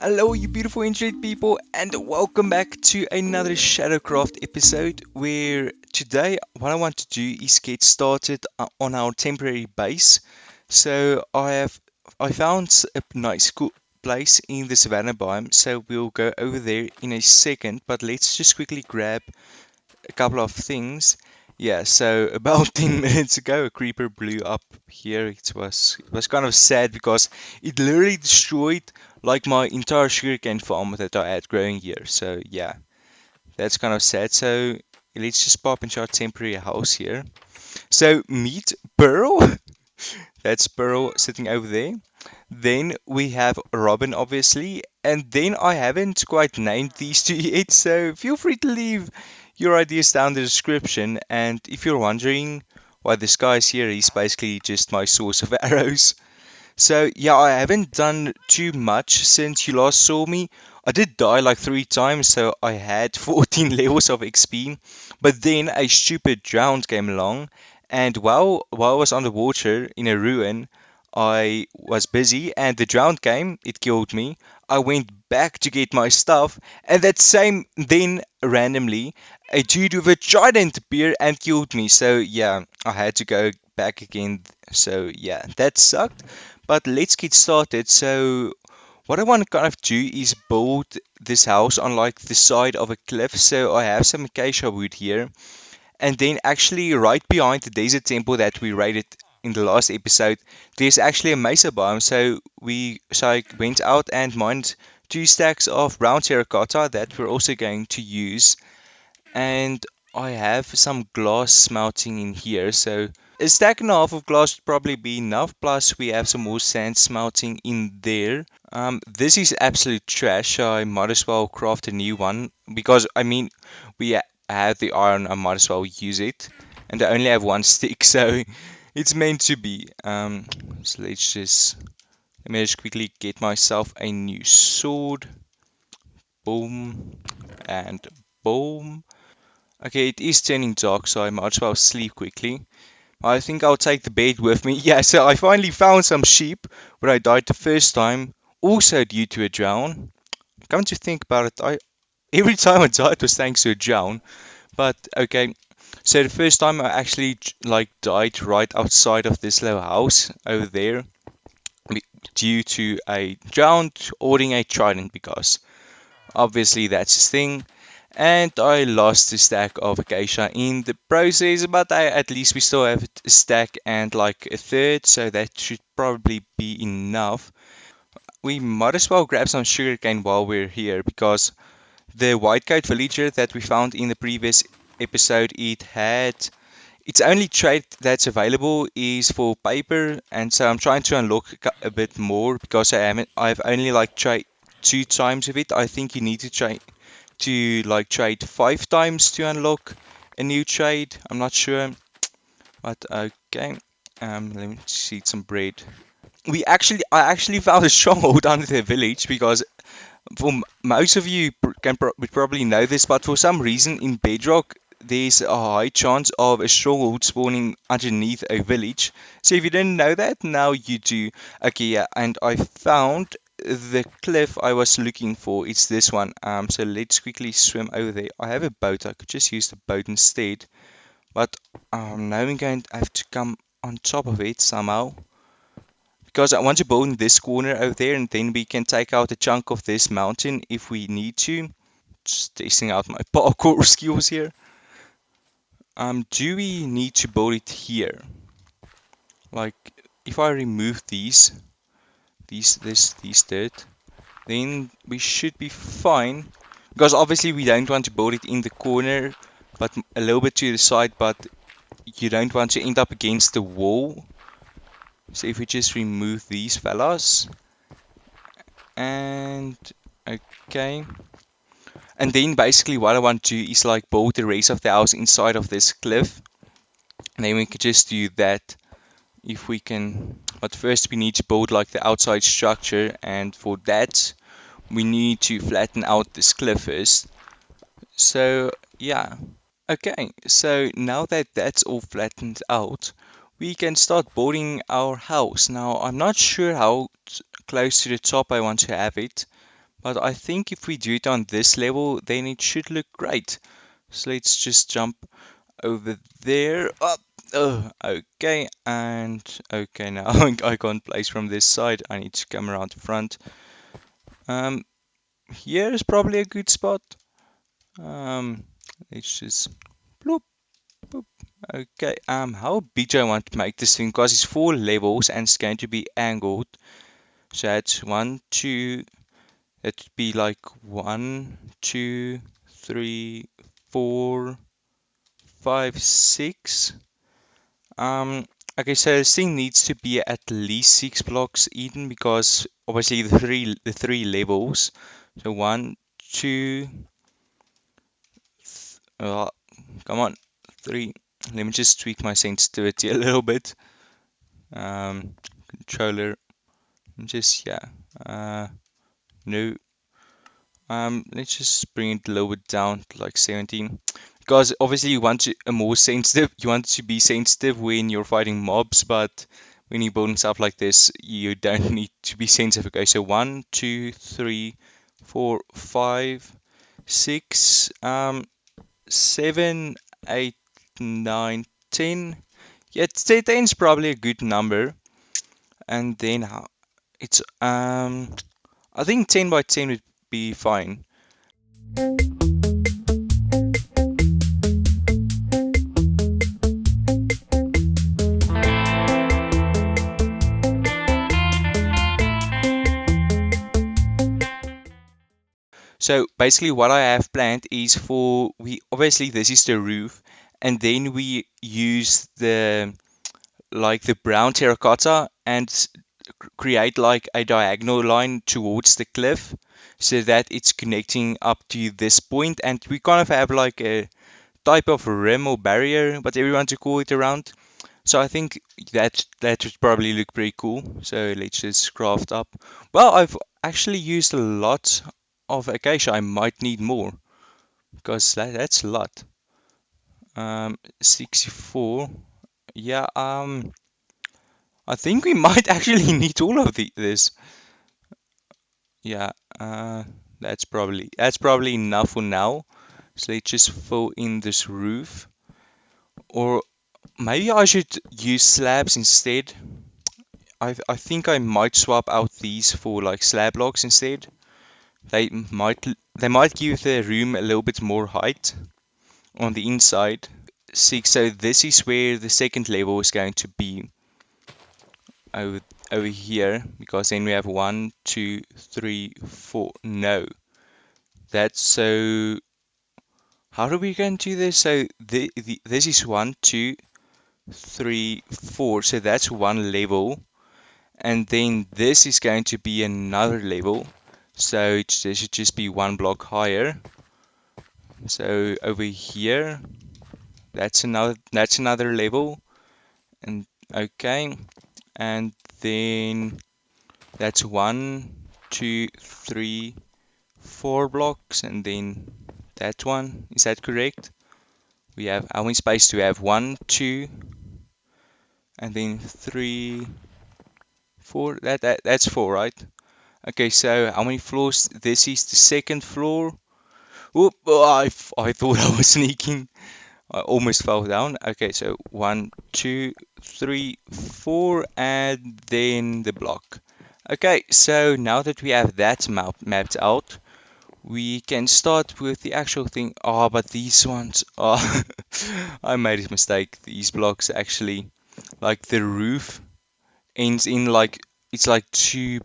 Hello, you beautiful internet people, and welcome back to another ShadowCraft episode. Where today, what I want to do is get started on our temporary base. So I found a nice cool place in the savannah biome. So we'll go over there in a second, but let's just quickly grab a couple of things. Yeah, so about 10 minutes ago, a creeper blew up here. It was kind of sad because it literally destroyed like my entire sugarcane farm that I had growing here. So yeah, that's kind of sad. So let's just pop into our temporary house here. So meet Pearl. That's Pearl sitting over there. Then we have Robin, obviously, and then I haven't quite named these two yet, so feel free to leave your ideas down in the description. And if you're wondering why this guy is here, he's basically just my source of arrows. So yeah, I haven't done too much since you last saw me. I did die like 3 times, so I had 14 levels of XP. But then a stupid drowned came along, and while I was underwater in a ruin, I was busy, and the drowned came. It killed me. I went back to get my stuff, and that same then randomly a dude with a trident appeared and killed me. So yeah, I had to go back again. So yeah, that sucked. But let's get started. So what I want to kind of do is build this house on like the side of a cliff. So I have some acacia wood here. And then actually right behind the desert temple that we raided in the last episode, there's actually a mesa biome. So I went out and mined 2 stacks of brown terracotta that we're also going to use. And I have some glass smelting in here. So a stack and a half of glass would probably be enough. Plus we have some more sand smelting in there. This is absolute trash. So I might as well craft a new one because I mean we have the iron. I might as well use it, and I only have one stick, so it's meant to be. So let me just quickly get myself a new sword. Boom and boom. Okay, it is turning dark, so I might as well sleep quickly. I think I'll take the bed with me. Yeah, so I finally found some sheep where I died the first time, also due to a drown. Come to think about it, I every time I died was thanks to a drown. But okay, so the first time I actually like died right outside of this little house over there due to a drown holding a trident because obviously that's his thing. And I lost a stack of acacia in the process, but at least we still have a stack and like a third, so that should probably be enough. We might as well grab some sugarcane while we're here because the white coat villager that we found in the previous episode, it had its only trade that's available is for paper, and so I'm trying to unlock a bit more because I've only like tried 2 times of it. I think you need to try to like trade 5 times to unlock a new trade. I'm not sure, but okay. Let me just eat some bread. I actually found a stronghold under the village because most of you would probably know this, but for some reason in Bedrock there's a high chance of a stronghold spawning underneath a village. So if you didn't know that, now you do. Okay, yeah, and I found the cliff I was looking for. It's this one. So let's quickly swim over there. I have a boat. I could just use the boat instead, but now I'm going to have to come on top of it somehow because I want to build in this corner over there, and then we can take out a chunk of this mountain if we need to. Just testing out my parkour skills here. Do we need to build it here? Like, if I remove these dirt, then we should be fine. Because obviously we don't want to build it in the corner, but a little bit to the side, but you don't want to end up against the wall. So if we just remove these fellas, and okay. And then basically what I want to do is like build the rest of the house inside of this cliff. And then we could just do that if we can. But first we need to build like the outside structure, and for that we need to flatten out this cliff first. So yeah. Okay, so now that that's all flattened out, we can start building our house. Now I'm not sure how close to the top I want to have it, But I think if we do it on this level, then it should look great. So let's just jump over there. Up. Oh, okay. And okay, now I can't place from this side. I need to come around the front. Um, Here is probably a good spot. Um, let's just bloop, boop. Okay. How big do I want to make this thing? Because it's 4 levels and it's going to be angled. So that's 1, 2. It'd be like 1, 2, 3, 4, 5, 6. Okay, so this thing needs to be at least 6 blocks in because obviously the three levels. So 1, 2, uh, come on, 3. Let me just tweak my sensitivity a little bit. Controller, just yeah. No. Let's just bring it a little bit down to like 17. Because obviously you want to a more sensitive, you want to be sensitive when you're fighting mobs, but when you're building stuff like this, you don't need to be sensitive. Okay, so 1, 2, 3, 4, 5, 6, 7, 8, 9, 10. Yeah, 10 is probably a good number. And then it's I think 10 by 10 would be fine. So basically what I have planned is we obviously this is the roof and then we use the brown terracotta and create like a diagonal line towards the cliff so that it's connecting up to this point, and we kind of have like a type of rim or barrier, whatever you want to call it, around. So I think that would probably look pretty cool. So let's just craft up. Well, I've actually used a lot of acacia. I might need more because that's a lot. 64. Yeah. I think we might actually need all of this. Yeah. That's probably enough for now. So let's just fill in this roof, or maybe I should use slabs instead. I think I might swap out these for like slab blocks instead. They might give the room a little bit more height on the inside. 6. So this is where the second level is going to be over here, because then we have 1, 2, 3, 4. No, that's so. How are we going to do this? So this is 1, 2, 3, 4. So that's one level. And then this is going to be another level, so this should just be 1 block higher. So over here, that's another level, and okay, and then that's 1, 2, 3, 4 blocks, and then that one. Is that correct? We have how many space do we have? 1, 2, and then 3, 4. That's 4, right? Okay, so how many floors? This is the second floor. Oop, oh, I thought I was sneaking. I almost fell down. Okay, so 1, 2, 3, 4, and then the block. Okay, so now that we have that mapped out, we can start with the actual thing. Oh, but these ones, oh, I made a mistake. These blocks actually, like the roof ends in like, it's like two.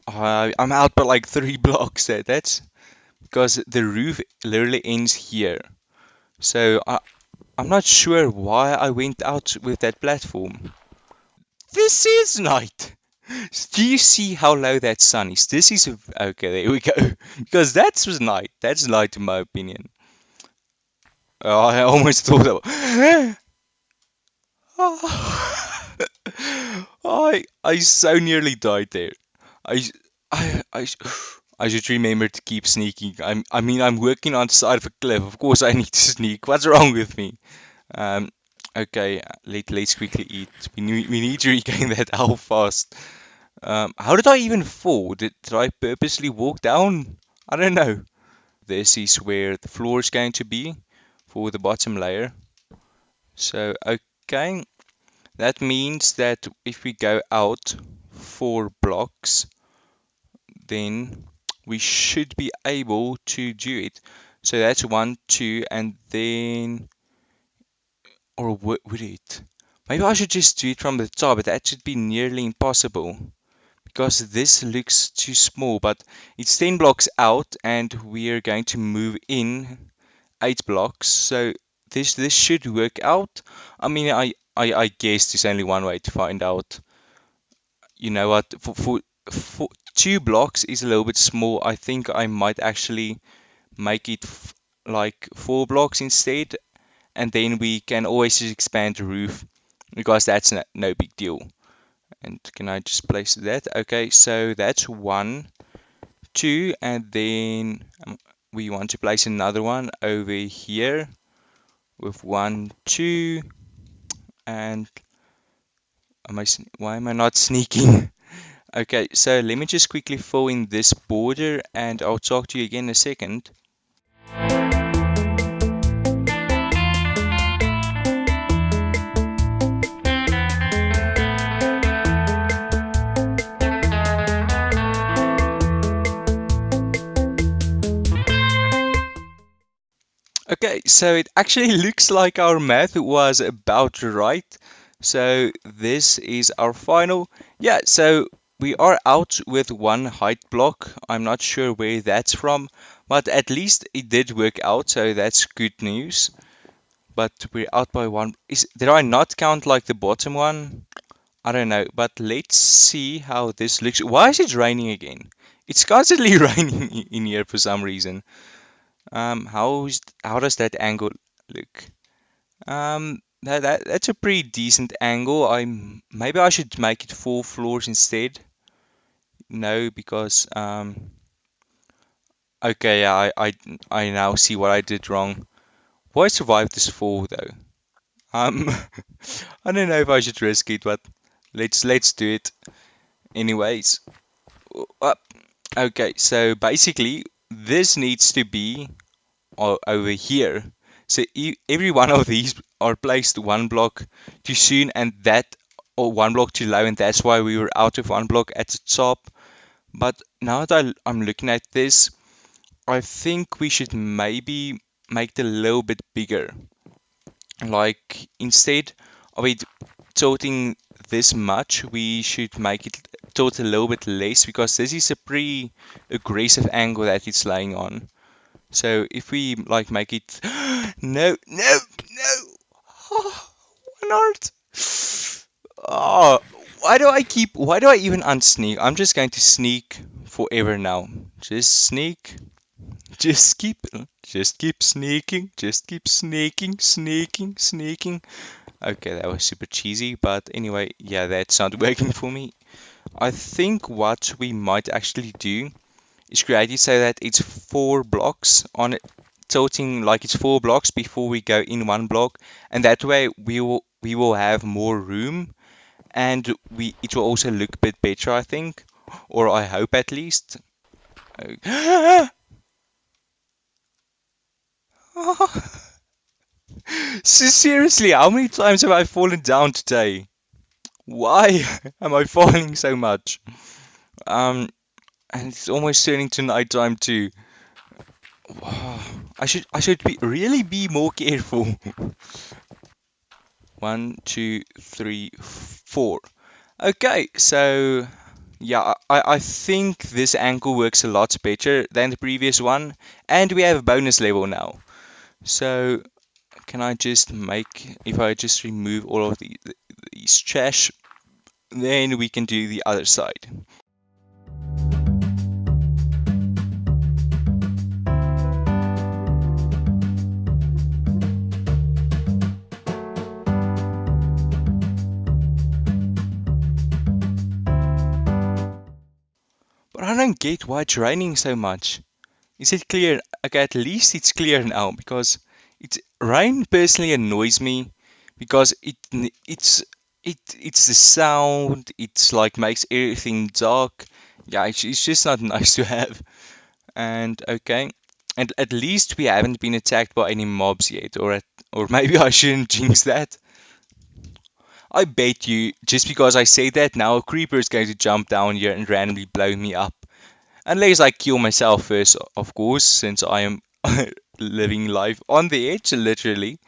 I'm out by like 3 blocks there. That's because the roof literally ends here. So I'm not sure why I went out with that platform. This is night. Do you see how low that sun is? This is okay. There we go. Because that was night. That's light in my opinion. Oh, I almost thought of. I so nearly died there. I I I I should remember to keep sneaking. I'm working on the side of a cliff. Of course I need to sneak. What's wrong with me? Um, okay, let's quickly eat. We need to regain that health fast. How did I even fall? Did I purposely walk down? I don't know. This is where the floor is going to be for the bottom layer. So, okay, that means that if we go out 4 blocks, then we should be able to do it. So that's 1, 2, and then, or would it? Maybe I should just do it from the top, but that should be nearly impossible because this looks too small. But it's 10 blocks out, and we are going to move in 8 blocks. So this should work out. I mean, I guess there's only one way to find out. You know what? For 2 blocks is a little bit small. I think I might actually make it like 4 blocks instead, and then we can always just expand the roof because that's no big deal. And can I just place that? Okay, so that's 1, 2, and then we want to place another one over here with 1, 2, and why am I not sneaking? Okay, so let me just quickly fill in this border and I'll talk to you again in a second. Okay, so it actually looks like our math was about right. So this is our final. Yeah, so we are out with 1 height block. I'm not sure where that's from, but at least it did work out, so that's good news. But we're out by 1. Did I not count like the bottom one? I don't know, but let's see how this looks. Why is it raining again? It's constantly raining in here for some reason. How does that angle look? That's a pretty decent angle. Maybe I should make it 4 floors instead. No, because okay, yeah, I now see what I did wrong. Why survived this fall though? Um, I don't know if I should risk it, but let's do it anyways. Up. Okay, so basically this needs to be over here. So every one of these are placed 1 block too soon, and that or 1 block too low, and that's why we were out of 1 block at the top. But now that I'm looking at this, I think we should maybe make it a little bit bigger. Like instead of it tilting this much, we should make it tilt a little bit less because this is a pretty aggressive angle that it's laying on. So if we like make it no, no, no. Oh, why not? Oh, why do I even unsneak? I'm just going to sneak forever now. Just sneak. Just keep just keep sneaking. Just keep sneaking, sneaking, sneaking. Okay, that was super cheesy, but anyway, yeah, that's not working for me. I think what we might actually do is create it so that it's 4 blocks on it, tilting like it's 4 blocks before we go in 1 block, and that way we will have more room, and it will also look a bit better, I think, or I hope at least. So seriously, how many times have I fallen down today? Why am I falling so much? Um, and it's almost turning to nighttime too. I should really be more careful. 1, 2, 3, 4. Okay, so yeah, I think this angle works a lot better than the previous one, and we have a bonus level now. So can I just if I just remove all of these trash, then we can do the other side. But I don't get why it's raining so much. Is it clear? Okay, at least it's clear now because rain personally annoys me because it's It's the sound. It's like makes everything dark. Yeah, it's just not nice to have. And okay, and at least we haven't been attacked by any mobs yet, or maybe I shouldn't jinx that. I bet you, just because I say that now, a creeper is going to jump down here and randomly blow me up. Unless I kill myself first, of course, since I am living life on the edge, literally.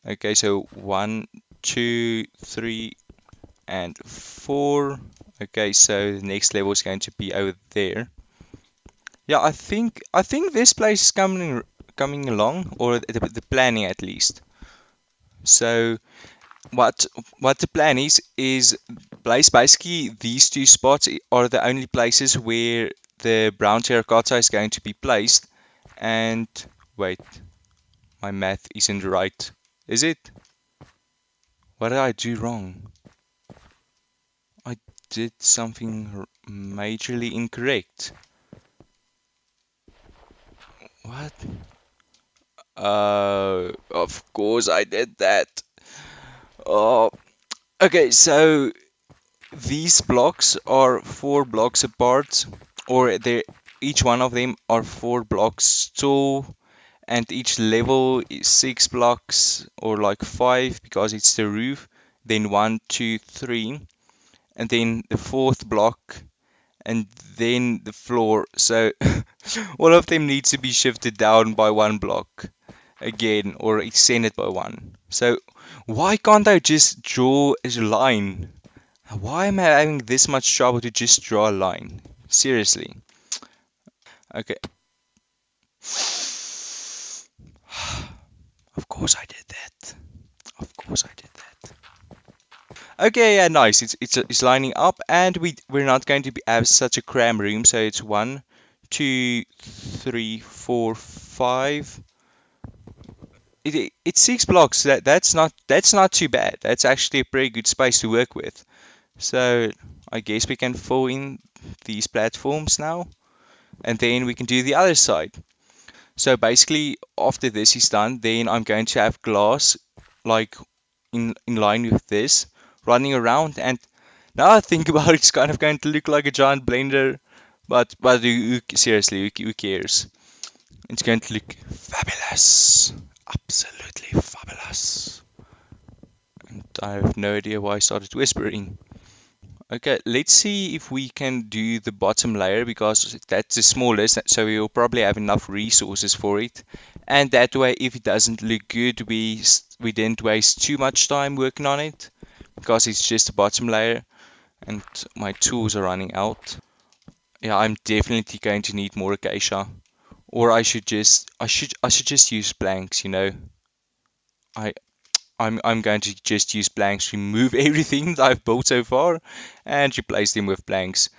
Okay, so 1, 2, 3, and 4. Okay, so the next level is going to be over there. Yeah, I think this place is coming along, or the planning at least. So what what the plan is place basically these two spots are the only places where the brown terracotta is going to be placed. And wait, my math isn't right, is it? What did I do wrong? I did something majorly incorrect. What? Of course I did that. Oh, okay, so these blocks are 4 blocks apart, or they each one of them are 4 blocks tall, and each level is 6 blocks, or like 5 because it's the roof. Then one, two, three, and then the fourth block, and then the floor. So all of them needs to be shifted down by 1 block again, or extended by one. So why can't I just draw a line? Why am I having this much trouble to just draw a line? Seriously. Okay. Of course I did that. Of course I did that. Okay, yeah, nice. It's lining up, and we're not going to have such a cram room. So it's 1, 2, 3, 4, 5. It's 6 blocks. That's not too bad. That's actually a pretty good space to work with. So I guess we can fill in these platforms now, and then we can do the other side. So basically, after this is done, then I'm going to have glass like in line with this running around. And now I think about it, it's kind of going to look like a giant blender, but seriously, who cares? It's going to look fabulous, absolutely fabulous. And I have no idea why I started whispering. Okay, let's see if we can do the bottom layer, because that's the smallest, so we will probably have enough resources for it. And that way, if it doesn't look good, we didn't waste too much time working on it, because it's just a bottom layer and my tools are running out. Yeah, I'm definitely going to need more acacia, or I should just use blanks, you know. I I'm going to just use blanks, remove everything that I've built so far, and replace them with blanks.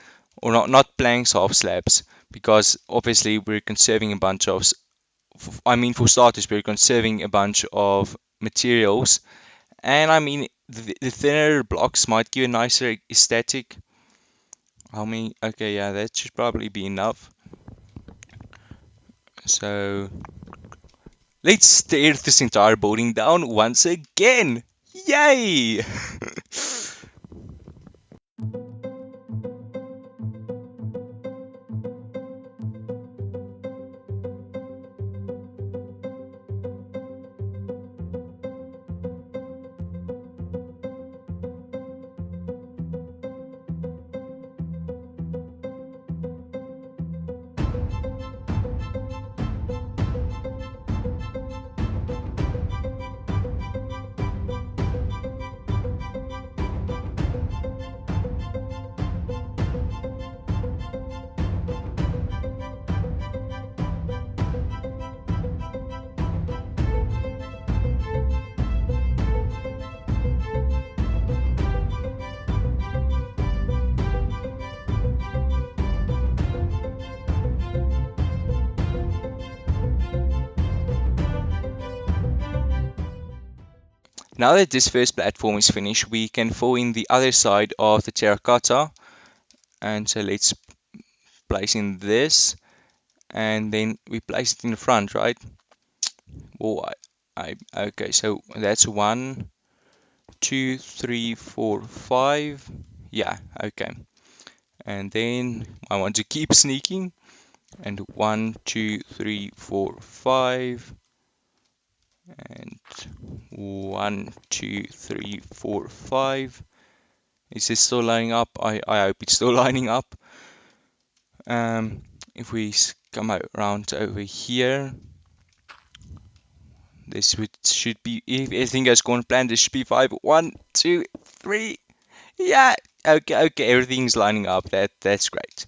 Or not blanks, half slabs, because obviously we're conserving a bunch of, I mean, for starters, we're conserving a bunch of materials, and I mean, the thinner blocks might give a nicer aesthetic. How many? Okay, yeah, that should probably be enough. So let's tear this entire building down once again. Yay! Now that this first platform is finished, we can fill in the other side of the terracotta. And so let's place in this, and then we place it in the front, right? Oh, okay, so that's 1, 2, 3, 4, 5. Yeah, okay. And then I want to keep sneaking. And 1, 2, 3, 4, 5. And 1, 2, 3, 4, 5. Is this still lining up? I hope it's still lining up. If we come around over here, this should be, if everything goes according to plan, this should be 5. 1, 2, 3. Yeah, okay, everything's lining up. That's great.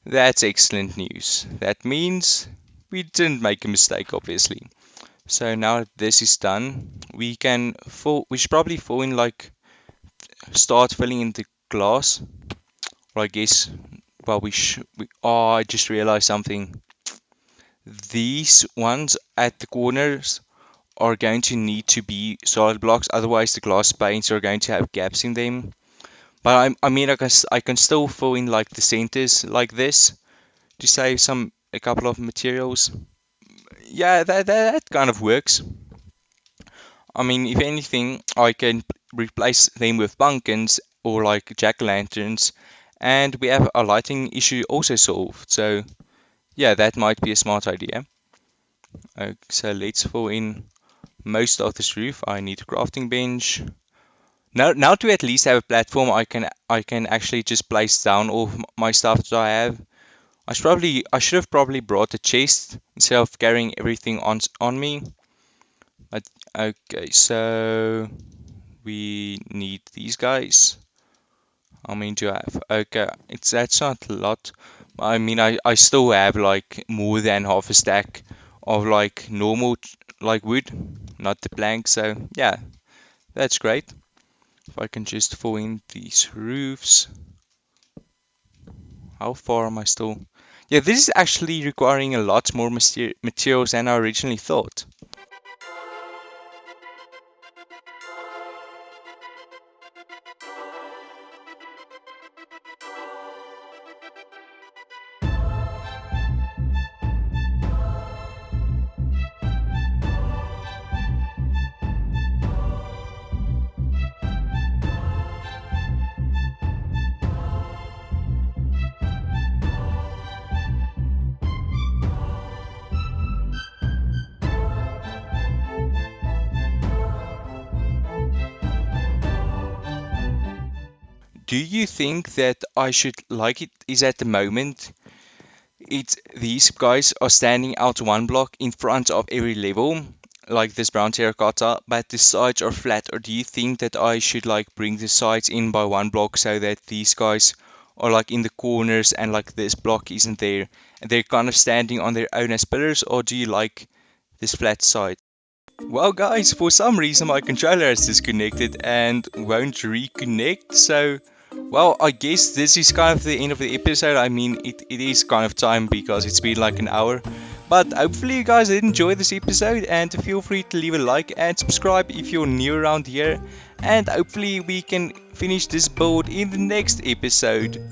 That's excellent news. That means we didn't make a mistake, obviously. So now that this is done, we should probably start filling in the glass. Or I guess, well, I just realized something. These ones at the corners are going to need to be solid blocks, otherwise the glass panes are going to have gaps in them. But I mean, I can still fill in like the centers like this to save a couple of materials. Yeah, that kind of works. I mean, if anything, I can replace them with pumpkins or like jack-o'-lanterns, and we have a lighting issue also solved. So yeah, that might be a smart idea. Okay, so let's fill in most of this roof. I need a crafting bench. Now to at least have a platform, I can actually just place down all of my stuff that I have. I should have probably brought a chest instead of carrying everything on me. But okay, so we need these guys. How many do I have? Okay, that's not a lot. I mean, I still have like more than half a stack of like normal like wood, not the plank. So yeah, that's great. If I can just fill in these roofs. How far am I still? Yeah, this is actually requiring a lot more materials than I originally thought. Do you think that I should, like it is at the moment, these guys are standing out one block in front of every level, like this brown terracotta, but the sides are flat? Or do you think that I should like bring the sides in by one block so that these guys are like in the corners and like this block isn't there and they're kind of standing on their own as pillars? Or do you like this flat side? Well guys, for some reason my controller has disconnected and won't reconnect, so well, I guess this is kind of the end of the episode. I mean, it is kind of time because it's been like an hour. But hopefully you guys did enjoy this episode, and feel free to leave a like and subscribe if you're new around here. And hopefully we can finish this build in the next episode.